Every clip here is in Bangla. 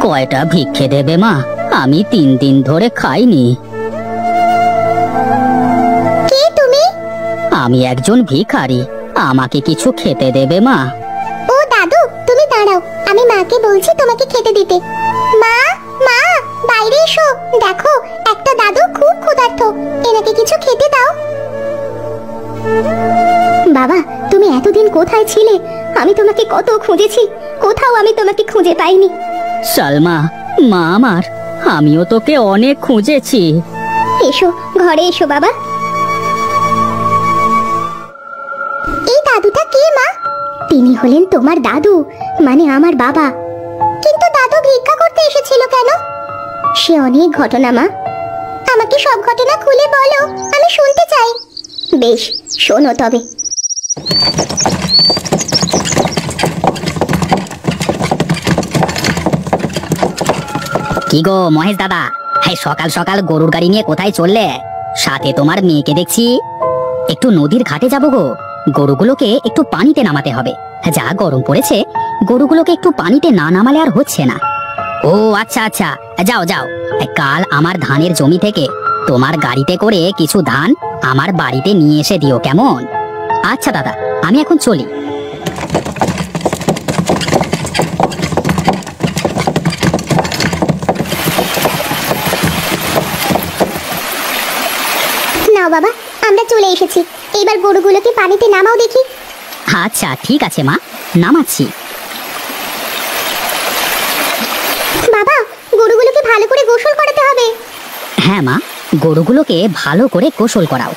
কয়টা ভিক্ষে দেবে মা? আমি 3 দিন ধরে খাইনি। কে তুমি? আমি একজন ভিখারি, আমাকে কিছু খেতে দেবে মা? ও দাদু, তুমি দাঁড়াও, আমি মাকে বলছি তোমাকে খেতে দিতে। মা, মা, বাইরে এসো, দেখো একটা দাদু খুব ক্ষুধার্ত, এনাকে কিছু খেতে দাও। বাবা, তুমি এতদিন কোথায় ছিলে? আমি তোমাকে কত খুঁজেছি, কোথাও আমি তোমাকে খুঁজে পাইনি। সালমা, মা আমার, আমিও তোকে অনেক খুঁজেছি। এসো, ঘরে এসো বাবা। এই দাদুটা কে মা? তিনি হলেন তোমার দাদু, মানে আমার বাবা। কিন্তু দাদু ভিক্ষা করতে এসেছিল কেন? সে অনেক ঘটনা মা, আমাকে সব ঘটনা খুলে বলো, আমি শুনতে চাই। বেশ, শোনো তবে। কি গো মহেশ দাদা, হ্যাঁ সকাল সকাল গরুর গাড়ি নিয়ে কোথায় চললে? সাথে তোমার মেয়েকে দেখছি। একটু নদীর ঘাটে যাবো গো, গরুগুলোকে একটু পানিতে নামাতে হবে। যা গরম পড়েছে, গরুগুলোকে একটু পানিতে না নামালে আর হচ্ছে না। ও আচ্ছা আচ্ছা, যাও যাও। কাল আমার ধানের জমি থেকে তোমার গাড়িতে করে কিছু ধান আমার বাড়িতে নিয়ে এসে দিও, কেমন? আচ্ছা দাদা, আমি এখন চলি। নাও বাবা, আমরা চলে এসেছি, এবার গরুগুলোকে পানিতে নামাও দেখি। আচ্ছা ঠিক আছে মা, নামাচ্ছি। বাবা, গরুগুলোকে ভালো করে গোসল করাতে হবে। হ্যাঁ মা, গরুগুলোকে ভালো করে গোসল করাও।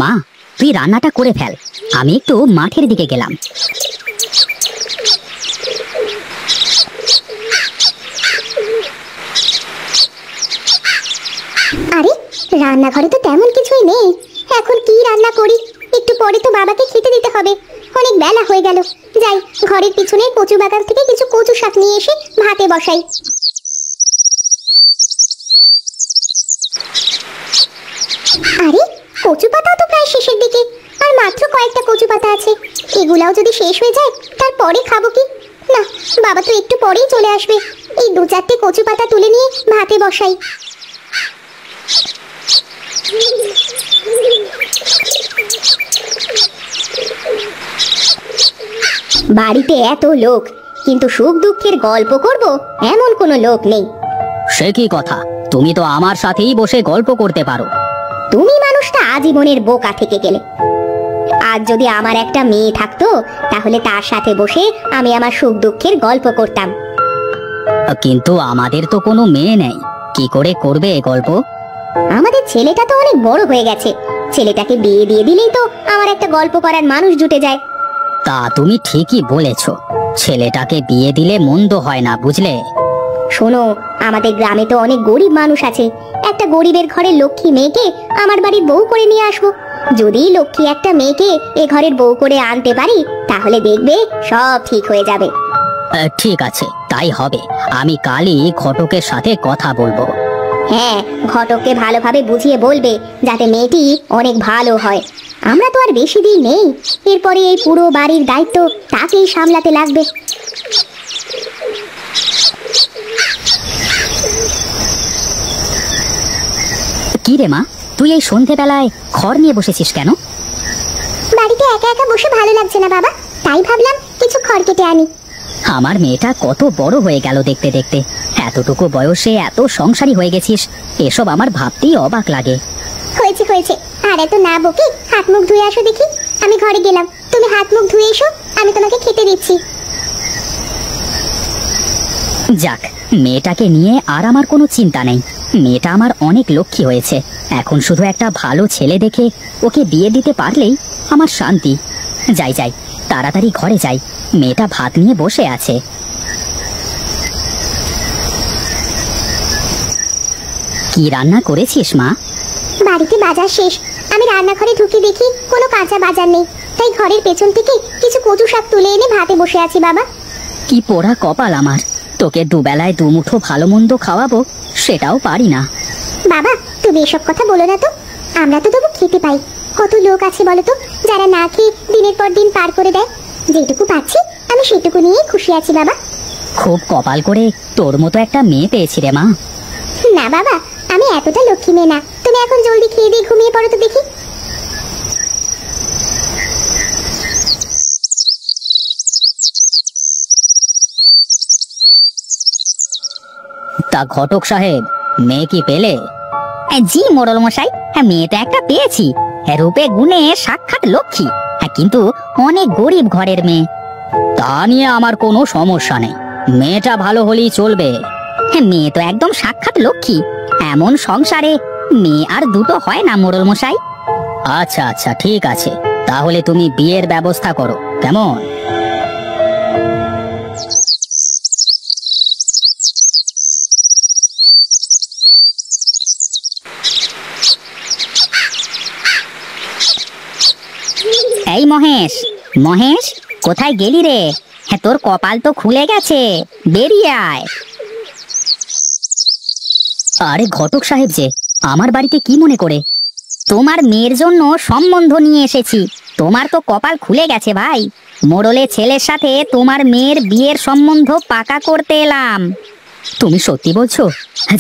মা, তুই রান্নাটা করে ফেল, আমি একটু মাঠের দিকে গেলাম। আরে, রান্নাঘরে তো তেমন কিছুই নেই, এখন কি রান্না করি? একটু পরে তো বাবাকে খেতে দিতে হবে, অনেক বেলা হয়ে গেল। যাই, ঘরের পিছনে কচু বাগান থেকে কিছু কচু শাক নিয়ে এসে ভাতে বসাই। আরে, কচু পাতাও তো প্রায় শেষের দিকে, আর মাত্র কয়েকটা কচু পাতা আছে। এগুলাও যদি শেষ হয়ে যায়, তারপরে খাবো কি? না, বাবা তো একটু পরেই চলে আসবে। এই 2-4টে কচু পাতা তুলে নিয়ে ভাতে বসাই। বাড়িতে এত লোক, কিন্তু সুখ দুঃখের গল্প করব এমন কোনো লোক নেই। সে কি কথা? তুমি তো আমার সাথেই বসে গল্প করতে পারো। তুমি মানুষটা আজীবনের বোকা থেকে গেলে। আজ যদি আমার একটা মেয়ে থাকতো, তাহলে তার সাথে বসে আমি আমার সুখ দুঃখের গল্প করতাম। কিন্তু আমাদের তো কোনো মেয়ে নেই, কি করে করবে এ গল্প? আমাদের ছেলেটা তো অনেক বড় হয়ে গেছে, ছেলেটাকে বিয়ে দিয়ে দিলেই তো আমার একটা গল্প করার মানুষ জুটে যায়। তা তুমি ঠিকই বলেছ, ছেলেটাকে বিয়ে দিলে মন্দ হয় না, বুঝলে? শোনো, আমাদের গ্রামে তো অনেক গরিব মানুষ আছে, একটা গরিবের ঘরের লক্ষ্মী মেয়েকে আমার বাড়ির বউ করে নিয়ে আসবো। যদি লক্ষ্মী একটা মেয়েকে এ ঘরের বউ করে আনতে পারি, তাহলে দেখবে সব ঠিক হয়ে যাবে। ঠিক আছে, তাই হবে। আমি কালই ঘটকের সাথে কথা বলবো। হ্যাঁ, ঘটককে ভালোভাবে বুঝিয়ে বলবে, যাতে মেয়েটি অনেক ভালো হয়। আমরা তো আর বেশি দিন নেই, এরপরে এই পুরো বাড়ির দায়িত্ব তাকেই সামলাতে লাগবে। কি রে মা, তুই এই সন্ধেবেলায় খড় নিয়ে বসেছিস কেন? বাড়িতে একা একা বসে ভালো লাগছে না বাবা, তাই ভাবলাম কিছু খড় কেটে আনি। আমার মেয়েটা কত বড় হয়ে গেল দেখতে দেখতে, এতটুকু বয়সে এত সংসারী হয়ে গেছিস, এসব আমার ভাবতেই অবাক লাগে। হয়েছে হয়েছে, আর এত না বকে হাত মুখ ধুয়ে আসো দেখি। আমি ঘরে গেলাম, তুমি হাত মুখ ধুয়ে এসো, আমি তোমাকে খেতে দিচ্ছি। যাক, মেয়েটাকে নিয়ে আর আমার কোনো চিন্তা নেই। মেয়েটা আমার অনেক লক্ষ্মী হয়েছে, এখন শুধু একটা ভালো ছেলে দেখে ওকে বিয়ে দিতে পারলেই আমার শান্তি। যাই যাই, তাড়াতাড়ি ঘরে যাই, মেয়েটা ভাত নিয়ে বসে আছে। কি রান্না করেছিস মা? বাড়িতে বাজার শেষ, আমি রান্নাঘরে ঢুকে দেখি কোনো কাঁচা বাজার নেই, তাই ঘরের পেছন থেকে কিছু কচু শাক তুলে এনে ভাতে বসে আছি বাবা। কি পোড়া কপাল আমার, তোকে দুবেলায় দুমুঠো ভালো মন্দ খাওয়াবো, সেটাও পারি না। বাবা, তুমি এসব কথা বলো না তো, আমরা তো তবু খেতে পাই। কত লোক আছে বলো তো, যারা না খেয়ে দিনের পর দিন পার করে দেয়। যেটুকু পাচ্ছি আমি সেটুকু নিয়ে খুশি আছি বাবা। খুব কপাল করে তোর মতো একটা মেয়ে পেয়েছি রে মা। না বাবা, আমি এতটা লক্ষ্মী মেয়ে না। তুমি এখন জলদি খেয়ে দিয়ে ঘুমিয়ে পড়ো তো দেখি। তা ঘটক সাহেব, মেয়ে কি পেলে? জি মোড়ল মশাই, মেয়ে তো একটা পেয়েছি। রূপে গুণে সাক্ষাৎ লক্ষ্মী, কিন্তু অনেক গরিব ঘরের মেয়ে। তা নিয়ে আমার কোনো সমস্যা নেই, মেয়েটা ভালো হলেই চলবে। মেয়ে তো একদম সাক্ষাৎ লক্ষ্মী, এমন সংসারে মেয়ে আর দুটো হয় না মোড়ল মশাই। আচ্ছা আচ্ছা ঠিক আছে, তাহলে তুমি বিয়ের ব্যবস্থা করো, কেমন? এই মহেশ, মহেশ কোথায় গেলি রে? তোর কপাল তো খুলে গেছে, বেরিয়ে আয়। আরে ঘটক সাহেব যে, আমার বাড়িতে কি মনে করে? তোমার মেয়ের জন্য সম্বন্ধ নিয়ে এসেছি। তোমার তো কপাল খুলে গেছে ভাই, মোড়লের ছেলের সাথে তোমার মেয়ের বিয়ের সম্বন্ধ পাকা করতে এলাম। তুমি সত্যি বলছো?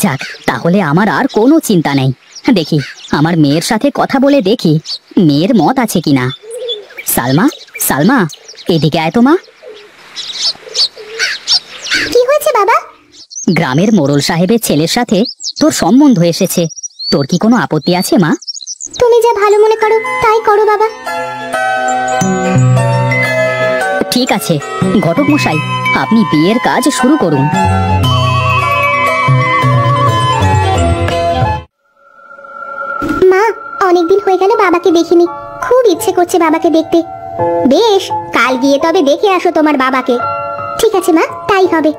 যাক, তাহলে আমার আর কোনো চিন্তা নেই। দেখি আমার মেয়ের সাথে কথা বলে দেখি মেয়ের মত আছে কিনা। সালমা, সালমা এদিকে আয় তো মা। কি হয়েছে বাবা? গ্রামের মোড়ল সাহেবের ছেলের সাথে তোর সম্বন্ধ এসেছে, তোর কি কোনো আপত্তি আছে মা? তুমি যা ভালো মনে করো তাই করো বাবা। ঠিক আছে ঘটক মশাই, আপনি বিয়ের কাজ শুরু করুন। মা, অনেকদিন হয়ে গেল বাবাকে দেখিনি, খুব ইচ্ছে করছে বাবাকে দেখতে। বেশ, কাল গিয়ে তবে দেখে আসো তোমার বাবাকে। ঠিক আছে মা, তাই হবে।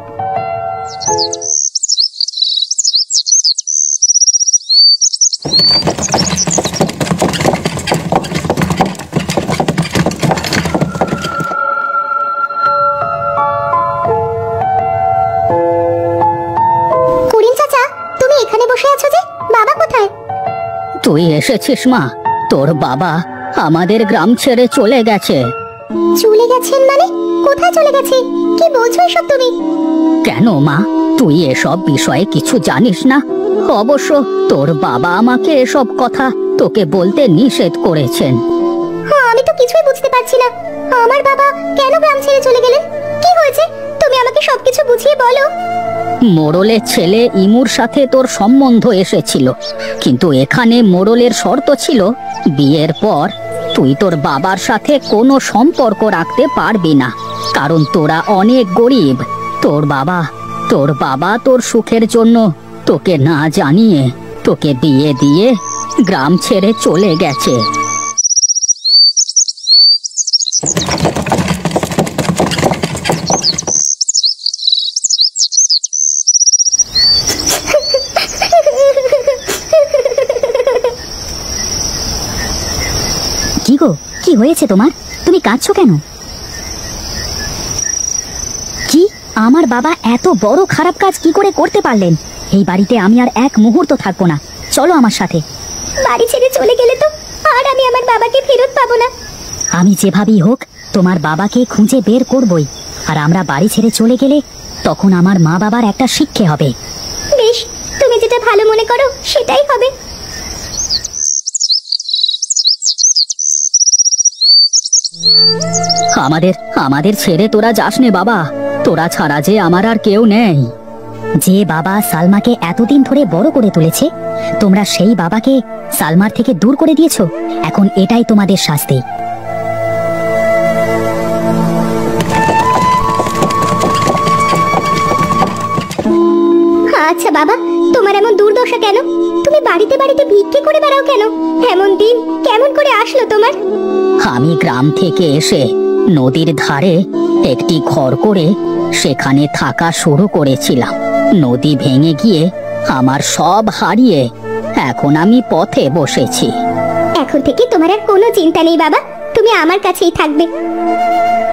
করিম চাচা, তুমি এখানে বসে আছো যে, বাবা কোথায়? তুই এসেছিস মা? তোর বাবা আমাদের গ্রাম ছেড়ে চলে গেছে। চলে গেছেন মানে? কোথায় চলে গেছে? কি বলছো এসব তুমি? কেন মা, তুই এসব বিষয়ে কিছু জানিস না? অবশ্য তোর বাবা আমাকে এসব কথা তোকে বলতে নিষেধ করেছেন। হ্যাঁ, আমি তো কিছুই বুঝতে পারছি না। আমার বাবা কেন গ্রাম ছেড়ে চলে গেলেন? কি হয়েছে? তুমি আমাকে সবকিছু বুঝিয়ে বলো। মোড়লের ছেলে ইমুর সাথে তোর সম্বন্ধ এসেছিল, কিন্তু এখানে মোড়লের শর্ত ছিল বিয়ের পর তুই তোর বাবার সাথে কোনো সম্পর্ক রাখতে পারবি না, কারণ তোরা অনেক গরিব। তোর বাবা তোর সুখের জন্য তোকে না জানিয়ে তোকে বিয়ে দিয়ে গ্রাম ছেড়ে চলে গেছে। কি গো, কি হয়েছে তোমার? তুমি কাঁদছো কেন? কি, আমার বাবা এত বড় খারাপ কাজ কি করে করতে পারলেন? এই বাড়িতে আমি আর এক মুহূর্ত থাকবো না, চলো আমার সাথে। বাড়ি ছেড়ে চলে গেলে তো আর আমি আমার বাবাকে ফেরত পাবো না। আমি যেভাবেই হোক তোমার বাবাকে খুঁজে বের করবই, আর আমরা বাড়ি ছেড়ে চলে গেলে তখন আমার মা বাবার একটা শিক্ষা হবে। বেশ, তুমি যেটা ভালো মনে করো সেটাই হবে। আমাদের ছেড়ে তোরা যাস নে বাবা, তোরা ছাড়া যে আমার আর কেউ নেই। যে বাবা সালমাকে এতদিন ধরে বড় করে তুলেছে, তোমরা সেই বাবাকে সালমার থেকে দূর করে দিয়েছো। এখন এটাই তোমাদের শাস্তি। আচ্ছা বাবা, তোমার এমন দুর্দশা কেন? তুমি বাড়িতে বাড়িতে ভিক্ষে করে বেড়াও কেন? এমন দিন কেমন করে আসলো তোমার? আমি গ্রাম থেকে এসে নদীর ধারে একটি ঘর করে সেখানে থাকা শুরু করেছিলাম। নদী ভেঙে গিয়ে আমার সব হারিয়ে এখন আমি পথে বসেছি। এখন থেকে তোমার আর কোনো চিন্তা নেই বাবা, তুমি আমার কাছেই থাকবে।